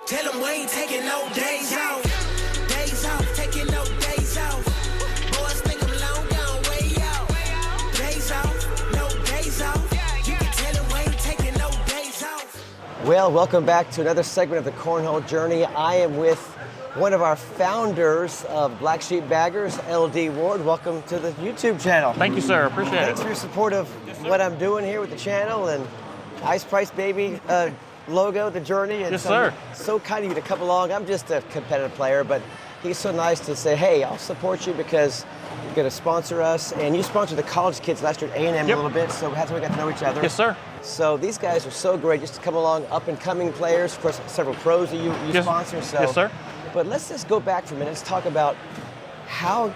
Tell them we ain't taking no days off. Days off, taking no days off. Boys think I'm long gone way out. Days off, no days off. You can tell them we ain't taking no days off. Well, welcome back to another segment of the Cornhole Journey. I am with one of our founders of Black Sheep Baggers, LD Ward. Welcome to the YouTube channel. Thank you, sir. Appreciate it. Thanks for your support of what I'm doing here with the channel and Ice Price Baby logo, the journey. And Yes, sir. So kind of you to come along. I'm just a competitive player, but he's so nice to say, hey, I'll support you because you're going to sponsor us. And you sponsored the college kids last year at A&M a little bit, so that's how we got to know each other. Yes, sir. So these guys are so great just to come along, up and coming players, of course, several pros that you sponsor. So. Yes, sir. But let's just go back for a minute. Let's talk about how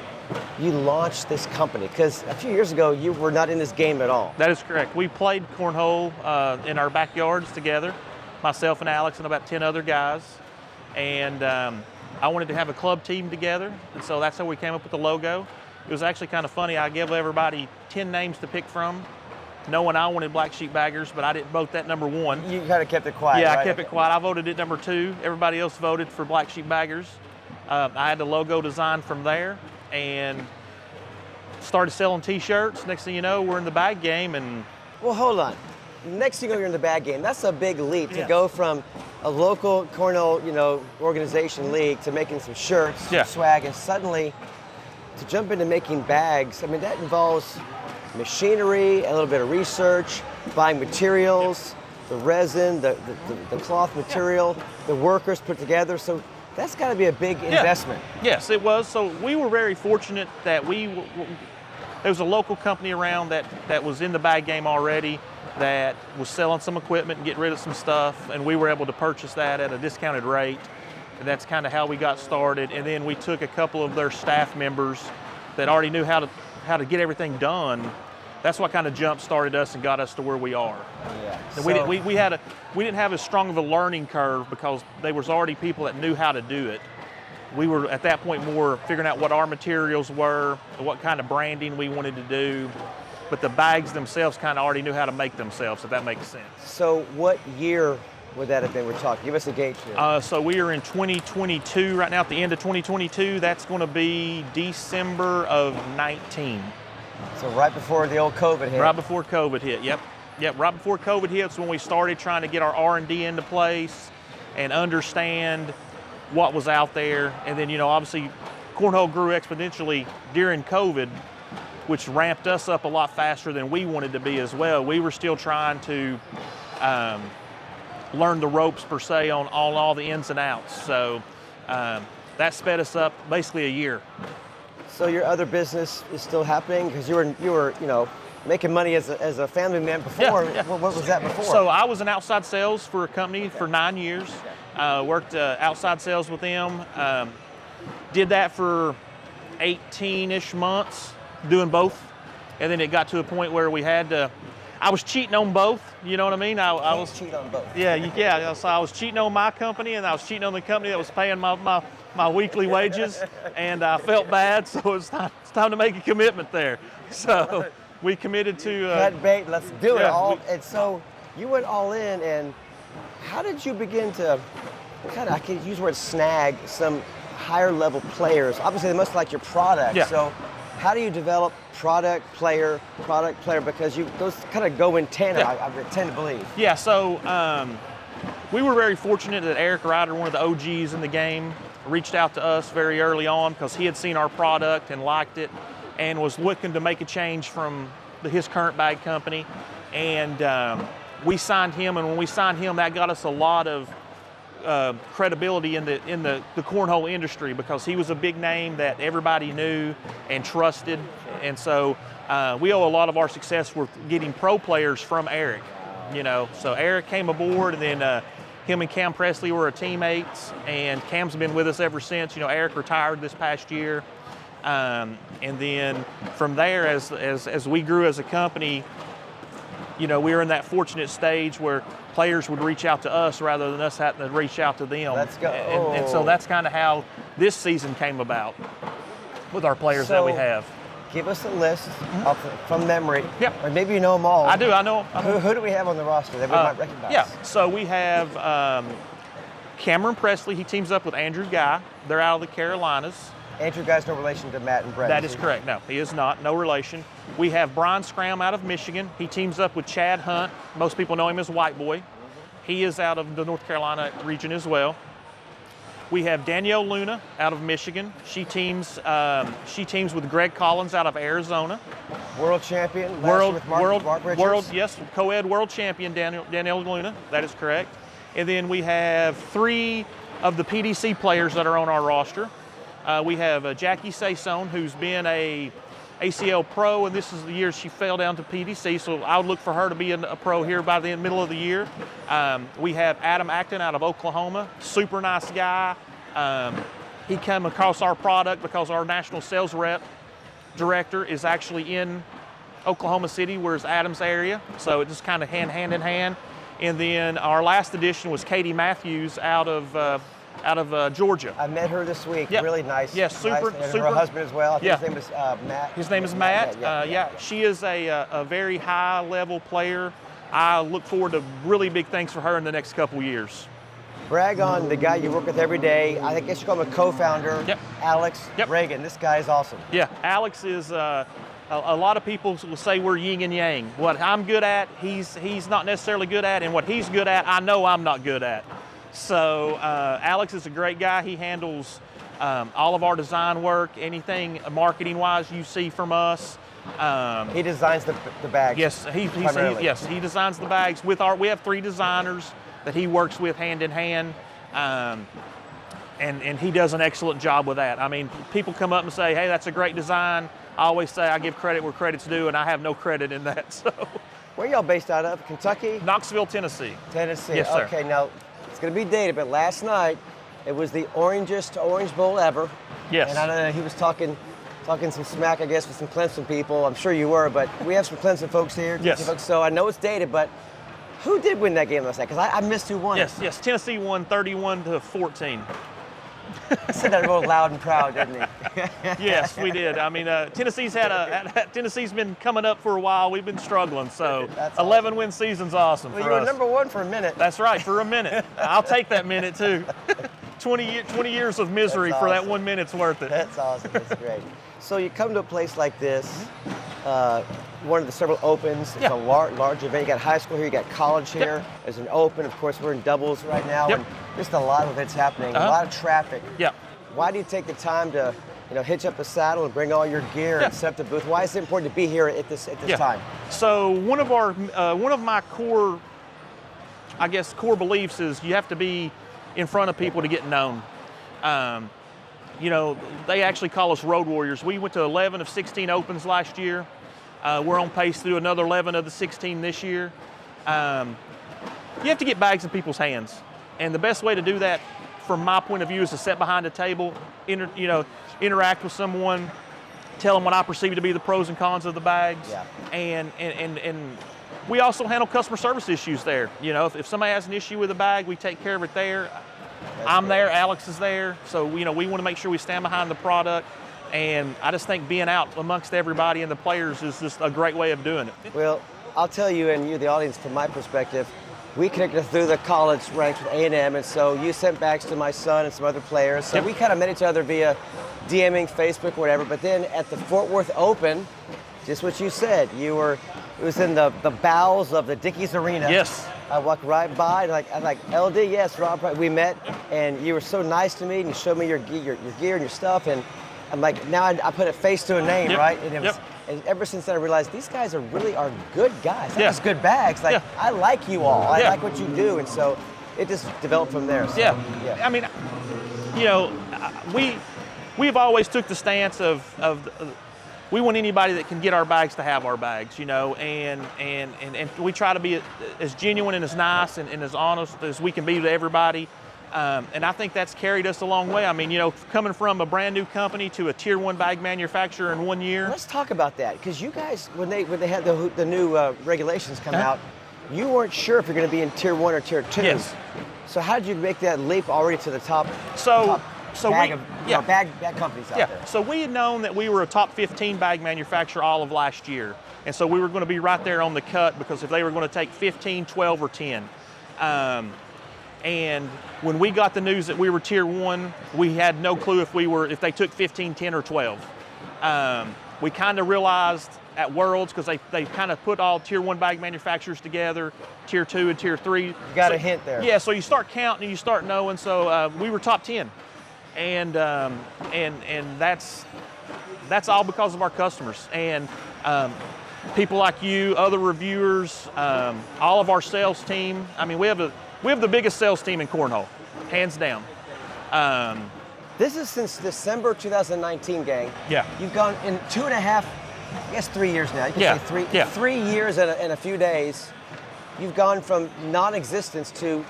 you launched this company, because a few years ago you were not in this game at all. That is correct. We played cornhole in our backyards together, myself and Alex and about 10 other guys. And I wanted to have a club team together, and so that's how we came up with the logo. It was actually kind of funny. I gave everybody 10 names to pick from, knowing I wanted Black Sheep Baggers, but I didn't vote that number one. You kind of kept it quiet, Yeah, right? I kept it quiet. I voted it number 2. Everybody else voted for Black Sheep Baggers. I had the logo designed from there and started selling t-shirts. Next thing you know, we're in the bag game. And Well, hold on. Next thing you know, you're in the bag game. That's a big leap to Yeah. go from a local cornhole, organization league to making some shirts, some Yeah. swag, and suddenly to jump into making bags. I mean, that involves machinery, a little bit of research, buying materials, the resin, the cloth material, the workers put together. So that's got to be a big investment. Yes, it was. So we were very fortunate that there was a local company around that was in the bag game already, that was selling some equipment and getting rid of some stuff, and we were able to purchase that at a discounted rate. And that's kind of how we got started. And then we took a couple of their staff members that already knew how to get everything done. That's what kind of jump started us and got us to where we are. Yeah. And So- we didn't have as strong of a learning curve because there was already people that knew how to do it. We were at that point more figuring out what our materials were, what kind of branding we wanted to do, but the bags themselves kind of already knew how to make themselves, if that makes sense. So what year would that have been? We're talking. Give us a gauge here. So we are in 2022 right now. At the end of 2022, that's going to be December of 19. So right before the old COVID hit. Right before COVID hit, yep. Right before COVID hit is when we started trying to get our R&D into place and understand what was out there. And then, obviously, cornhole grew exponentially during COVID, which ramped us up a lot faster than we wanted to be as well. We were still trying to learn the ropes, per se, on all the ins and outs. So that sped us up basically a year. So your other business is still happening because you were making money as a family man before. Yeah. What was that before? So I was in outside sales for a company for 9 years. Worked outside sales with them. Did that for 18-ish months, doing both. And then it got to a point where I was cheating on both. You know what I mean? I was cheat on both. Yeah. So I was cheating on my company, and I was cheating on the company that was paying my weekly wages, and I felt bad, so it's time to make a commitment there. So we committed to Cut bait, let's do it yeah, all. And so you went all in, and how did you begin to I could use the word snag some higher level players? Obviously they must like your product. Yeah. So how do you develop product player, because those kind of go in tandem, Yeah. I tend to believe. Yeah, so we were very fortunate that Eric Ryder, one of the OGs in the game, reached out to us very early on because he had seen our product and liked it and was looking to make a change from his current bag company. And we signed him, and when we signed him, that got us a lot of credibility in the cornhole industry because he was a big name that everybody knew and trusted. And so we owe a lot of our success with getting pro players from Eric. So Eric came aboard, and then him and Cam Presley were teammates, and Cam's been with us ever since. Eric retired this past year. And then from there, as we grew as a company, we were in that fortunate stage where players would reach out to us rather than us having to reach out to them. Let's go. And so that's kind of how this season came about with our players that we have. Give us a list from memory. Yep. Or maybe you know them all. I know. Who do we have on the roster that we might recognize? Yeah, so we have Cameron Presley, he teams up with Andrew Guy. They're out of the Carolinas. Andrew Guy's no relation to Matt and Brett. That is correct. No, he is not. No relation. We have Brian Scram out of Michigan. He teams up with Chad Hunt. Most people know him as White Boy. He is out of the North Carolina region as well. We have Danielle Luna out of Michigan. She teams with Greg Collins out of Arizona. World champion. Last year with Mark Richards. Yes, co-ed world champion Danielle Luna. That is correct. And then we have 3 of the PDC players that are on our roster. We have Jackie Saison, who's been a ACL pro, and this is the year she fell down to PDC, so I would look for her to be a pro here by the middle of the year. We have Adam Acton out of Oklahoma, super nice guy. He came across our product because our national sales rep director is actually in Oklahoma City, where's Adam's area, so it just kind of hand in hand. And then our last addition was Katie Matthews out of Georgia. I met her this week. Yep. Really nice. Yes, super. And her husband as well. I think his name is Matt. His name is Matt. She is a very high-level player. I look forward to really big things for her in the next couple years. Brag on the guy you work with every day. I guess you call him a co-founder, Alex Reagan. This guy is awesome. Yeah, Alex is. A lot of people will say we're yin and yang. What I'm good at, he's not necessarily good at, and what he's good at, I know I'm not good at. So Alex is a great guy. He handles all of our design work, anything marketing-wise you see from us. He designs the bags. Yes, he designs the bags. We have 3 designers that he works with hand in hand, and he does an excellent job with that. I mean, people come up and say, "Hey, that's a great design." I always say I give credit where credit's due, and I have no credit in that. So, where y'all based out of? Kentucky? Knoxville, Tennessee. Tennessee. Yes, sir. Okay, now it's going to be dated, but last night it was the orangest Orange Bowl ever. Yes. And I know that he was talking some smack, I guess, with some Clemson people. I'm sure you were, but we have some Clemson folks here. Yes. Folks, so I know it's dated, but who did win that game last night? Because I missed who won. Yes. Tennessee won 31-14. He said that real loud and proud, didn't he? Yes, we did. I mean, Tennessee's been coming up for a while. We've been struggling, so 11-win season's awesome for us. Well, you were number 1 for a minute. That's right, for a minute. I'll take that minute too. 20 years of misery for that 1 minute's worth it. That's awesome. That's great. So you come to a place like this, one of the several opens. It's a large event. You got high school here, you got college here. There's an open. Of course, we're in doubles right now, and just a lot of events happening, a lot of traffic. Why do you take the time to, hitch up the saddle and bring all your gear and set up the booth? Why is it important to be here at this time? So one of my core beliefs is you have to be in front of people to get known. They actually call us road warriors. We went to 11 of 16 opens last year. We're on pace to do another 11 of the 16 this year. You have to get bags in people's hands. And the best way to do that, from my point of view, is to sit behind a table, interact with someone, tell them what I perceive to be the pros and cons of the bags. And we also handle customer service issues there. If somebody has an issue with a bag, we take care of it there. I'm there, Alex is there. So, we want to make sure we stand behind the product. And I just think being out amongst everybody and the players is just a great way of doing it. Well, I'll tell you, and you, the audience, from my perspective, we connected through the college ranks with A&M, and so you sent bags to my son and some other players. So we kind of met each other via DMing, Facebook, whatever. But then at the Fort Worth Open, just what you said, it was in the bowels of the Dickies Arena. Yes. I walked right by, and I'm like, LD, yes, Rob. We met, and you were so nice to me, and you showed me your gear and your stuff, and I'm like, now I put a face to a name, right? And it was, and ever since then I realized these guys are good guys. Not just good bags. Like I like you all. I like what you do, and so it just developed from there. So, I mean, we've always took the stance of we want anybody that can get our bags to have our bags, and we try to be as genuine and as nice and as honest as we can be to everybody. And I think that's carried us a long way. I mean, coming from a brand new company to a tier 1 bag manufacturer in 1 year. Let's talk about that, because you guys, when they had the new regulations come out, you weren't sure if you're going to be in tier 1 or tier 2. Yes. So how did you make that leap already to the top? Bag companies out there. So we had known that we were a top 15 bag manufacturer all of last year. And so we were going to be right there on the cut, because if they were going to take 15, 12, or 10. And when we got the news that we were Tier 1, we had no clue if they took 15, 10, or 12. We kind of realized at Worlds, because they kind of put all Tier 1 bag manufacturers together, Tier 2 and Tier 3. You got a hint there. Yeah, so you start counting and you start knowing. So we were top 10. And that's all because of our customers. And people like you, other reviewers, all of our sales team. I mean, we have the biggest sales team in cornhole, hands down. This is since December 2019, gang. Yeah. You've gone in 2.5, I guess 3 years now. You can Yeah, say three. yeah. 3 years and a few days. You've gone from non-existence to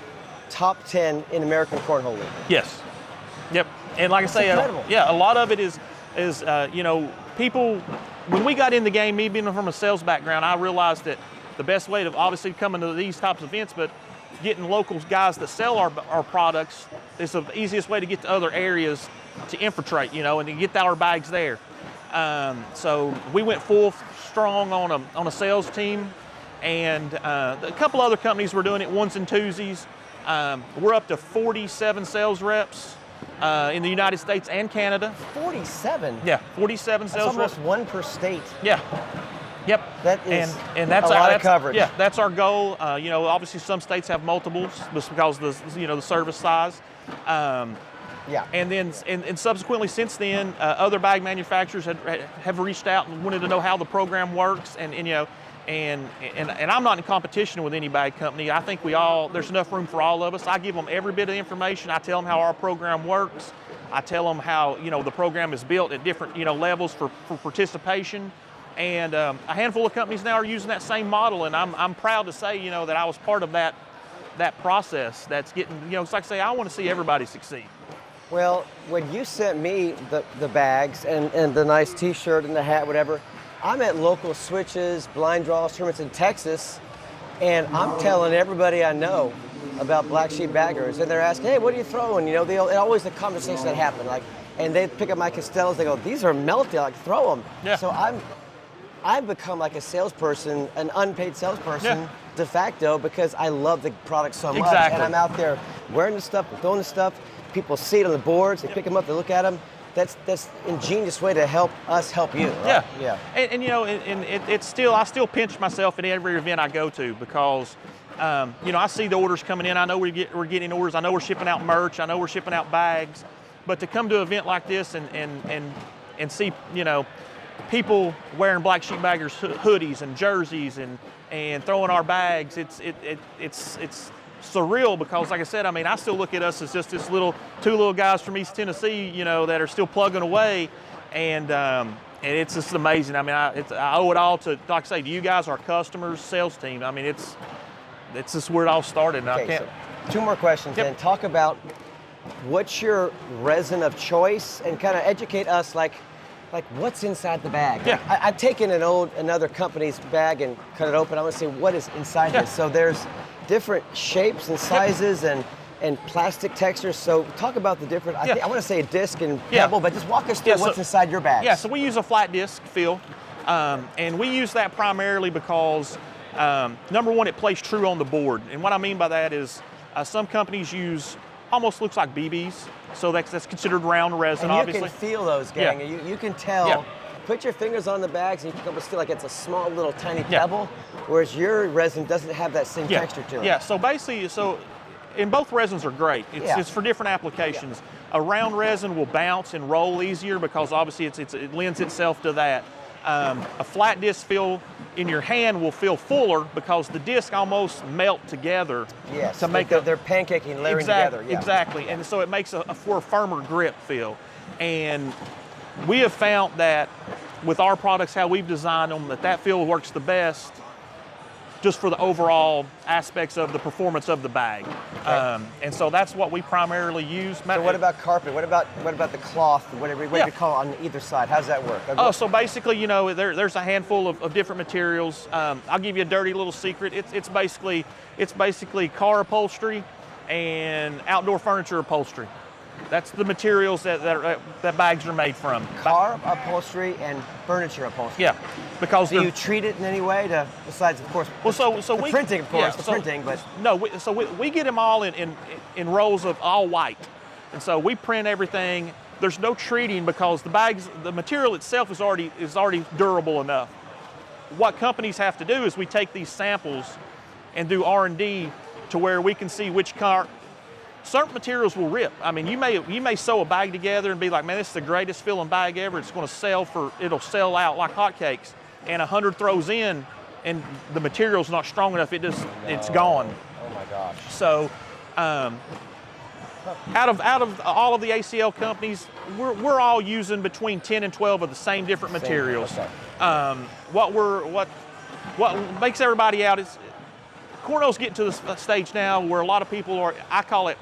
top 10 in American Cornhole League. Yes. Yep. And like I say, incredible. yeah, a lot of it is people. When we got in the game, me being from a sales background, I realized that the best way to obviously come into these types of events, but getting local guys that sell our products is the easiest way to get to other areas to infiltrate, and to get our bags there. So we went full strong on a sales team, and a couple other companies were doing it, ones and twosies. We're up to 47 sales reps in the United States and Canada. 47? Yeah, 47 That's sales reps. almost one per state. Yeah. Yep. That is and that's a lot of coverage. Yeah, that's our goal. Obviously some states have multiples just because of the service size. Yeah. And then and subsequently since then, other bag manufacturers have reached out and wanted to know how the program works, and I'm not in competition with any bag company. I think there's enough room for all of us. I give them every bit of information. I tell them how our program works. I tell them how the program is built at different levels for participation. And a handful of companies now are using that same model, and I'm proud to say that I was part of that process. That's getting it's like I say, I want to see everybody succeed. Well, when you sent me the bags and the nice T-shirt and the hat, whatever, I'm at local switches, blind draws tournaments in Texas, and I'm telling everybody I know about Black Sheep baggers, and they're asking, hey, what are you throwing? Always the conversation that happen, and they pick up my Castells, they go, these are melty, throw them. Yeah. So I've become like a salesperson, an unpaid salesperson, Yeah. de facto, because I love the product so much, Exactly. and I'm out there wearing the stuff, throwing the stuff. People see it on the boards, they pick them up, they look at them. That's ingenious way to help us help you. Right? Yeah. Yeah. It's still, I still pinch myself at every event I go to because, I see the orders coming in. I know we're getting orders. I know we're shipping out merch. I know we're shipping out bags. But to come to an event like this and see, people wearing Black Sheep Baggers hoodies and jerseys and throwing our bags, it's surreal because, like I said, I still look at us as just two little guys from East Tennessee, that are still plugging away, and it's just amazing. I owe it all to, like I say, to you guys, our customers, sales team. It's just where it all started. And Okay, so 2 more questions. Yep. Then talk about what's your resin of choice, and kind of educate us, like what's inside the bag. Yeah. I've taken another company's bag and cut it open. I want to see what is inside Yeah. this. So there's different shapes and sizes and plastic textures. So talk about the different. I want to say disc and Yeah. pebble, but just walk us through what's inside your bags. Yeah, so we use a flat disc fill, and we use that primarily because, number one, it plays true on the board. And what I mean by that is some companies use almost looks like BBs, so that's considered round resin, and you obviously. can feel those, gang. Yeah. You can tell. Yeah. Put your fingers on the bags and you can almost feel like it's a small little tiny Yeah. pebble, whereas your resin doesn't have that same Yeah. texture to it. Yeah, so basically, and both resins are great. It's for different applications. A round resin will bounce and roll easier because obviously it lends itself to that. A flat disc fill in your hand will feel fuller because the disc almost melt together Yes. to make they're pancaking, layering together. Yeah. Exactly, and so it makes a firmer grip feel. And we have found that with our products, how we've designed them, that feel works the best just for the overall aspects of the performance of the bag. Okay. And so that's what we primarily use. So what about carpet? What about the cloth? Whatever you call it on either side. How does that work? Oh, so basically, there's a handful of different materials. I'll give you a dirty little secret. It's basically car upholstery and outdoor furniture upholstery. That's the materials that bags are made from. Car upholstery and furniture upholstery. Yeah, because Do you treat it in any way besides, of course, the printing, of course, printing, but... No, we get them all in rolls of all white. And so we print everything. There's no treating because the material itself is already durable enough. What companies have to do is we take these samples and do R&D to where we can see which certain materials will rip. I mean, you may sew a bag together and be like, man, this is the greatest feeling bag ever. It's going to it'll sell out like hotcakes. And 100 throws in, and the material's not strong enough. It's gone. Oh my gosh. So, out of all of the ACL companies, we're all using between 10 and 12 of the same different materials. Okay. What makes everybody out is cornhole's getting to the stage now where a lot of people are. I call it,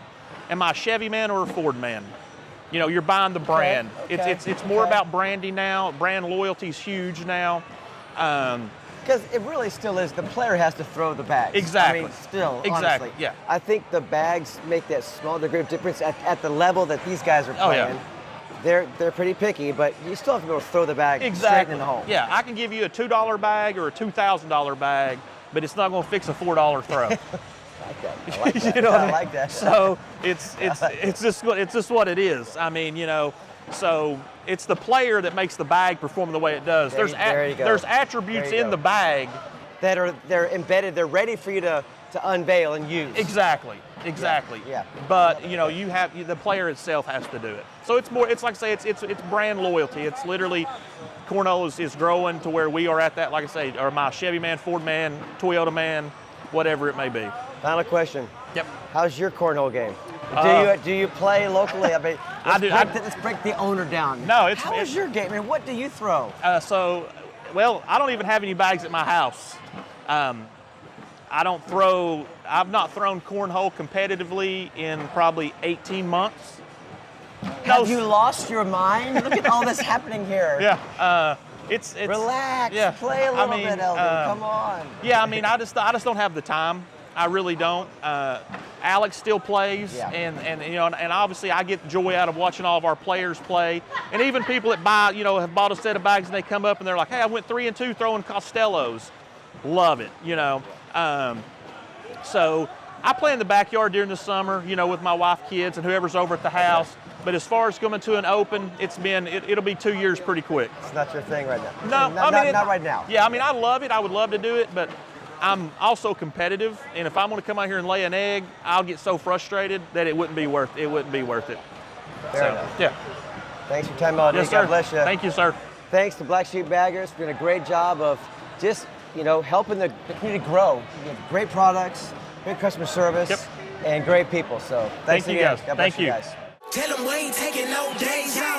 am I a Chevy man or a Ford man? You know, you're buying the brand. Okay. It's more about branding now. Brand loyalty is huge now. Because it really still is. The player has to throw the bags. Exactly. I mean, still, Exactly. honestly. Yeah. I think the bags make that small degree of difference at the level that these guys are playing. Oh, yeah. They're pretty picky, but you still have to be able to throw the bag straight in the hole. Yeah, I can give you a $2 bag or a $2,000 bag, but it's not going to fix a $4 throw. I like that. You know what I mean? like that. So it's just what it is. I mean, you know, so it's the player that makes the bag perform the way it does. There you go. There's attributes in the bag they're embedded. They're ready for you to unveil and use. Exactly. Yeah. But you know, the player itself has to do it. So it's like I say, it's brand loyalty. It's literally cornhole is growing to where we are at that. Like I say, or my Chevy man, Ford man, Toyota man, whatever it may be. Final question. Yep. How's your cornhole game? Do you play locally? I mean, let's break the owner down. No, How is your game? I mean, what do you throw? Well, I don't even have any bags at my house. I've not thrown cornhole competitively in probably 18 months. Have you lost your mind? Look at all this happening here. Yeah. It's relax. Yeah. Play a little bit, Eldon. Come on. Yeah, I mean, I just don't have the time. I really don't. Alex still plays, Yeah. and you know, and obviously I get joy out of watching all of our players play, and even people that have bought a set of bags and they come up and they're like, hey, I went 3 and 2 throwing Costellos. Love it, you know. So I play in the backyard during the summer, you know, with my wife, kids, and whoever's over at the house. But as far as coming to an open, it'll be 2 years pretty quick. It's not your thing right now. No, not right now. Yeah, I mean, I love it. I would love to do it, but I'm also competitive, and if I'm going to come out here and lay an egg, I'll get so frustrated that it wouldn't be worth it. Fair enough. Yeah. Thanks for your time, Eldon. Yes, sir. God bless you. Thank you, sir. Thanks to Black Sheep Baggers for doing a great job of just, you know, helping the community grow. You have great products, great customer service, Yep. and great people. So thanks Thank you, again. guys. God bless Thank you you. guys. Tell them we ain't taking no days off.